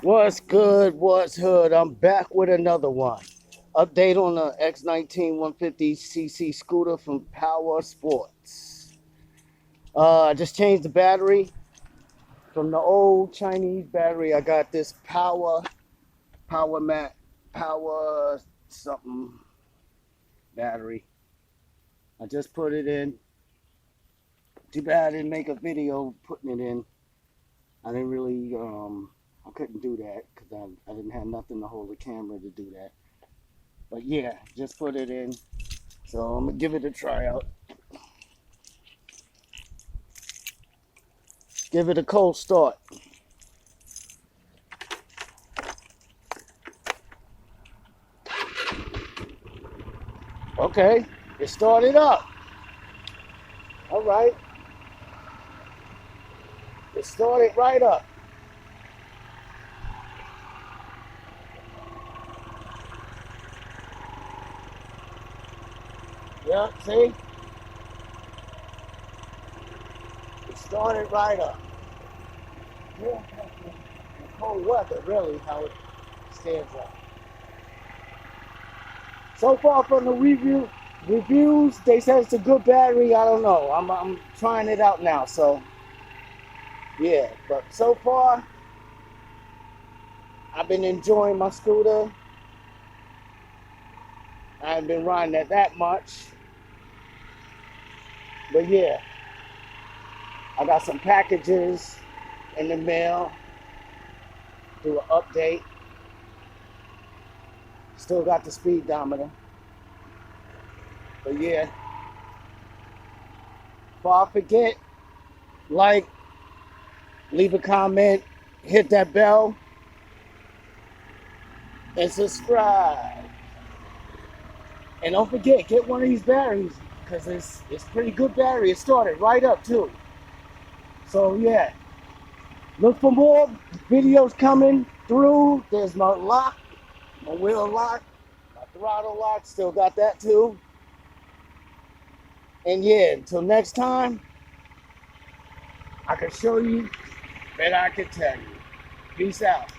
What's good? What's hood? I'm back with another one. Update on the X19 150cc scooter from Power Sports. I just changed the battery from the old Chinese battery. I got this Power Mat, Power something battery. I just put it in. Too bad I didn't make a video putting it in. I didn't really, I couldn't do that because I didn't have nothing to hold the camera to do that. But yeah, just put it in. So I'm gonna give it a try out. Give it a cold start. Okay, it started up. All right, it started right up. Yeah, see? It started right up. Yeah, cold weather, really, how it stands up. So far from the reviews, they said it's a good battery. I don't know. I'm trying it out now, so yeah. But so far, I've been enjoying my scooter. I haven't been riding it that much, but yeah, I got some packages in the mail. Do an update. Still got the speedometer, but yeah. Before I forget, like, leave a comment, hit that bell, and subscribe. And don't forget, get one of these batteries because it's pretty good battery. It started right up too. So yeah, look for more videos coming through. There's my lock, my wheel lock, my throttle lock. Still got that too. And yeah, until next time, I can show you that I can tell you. Peace out.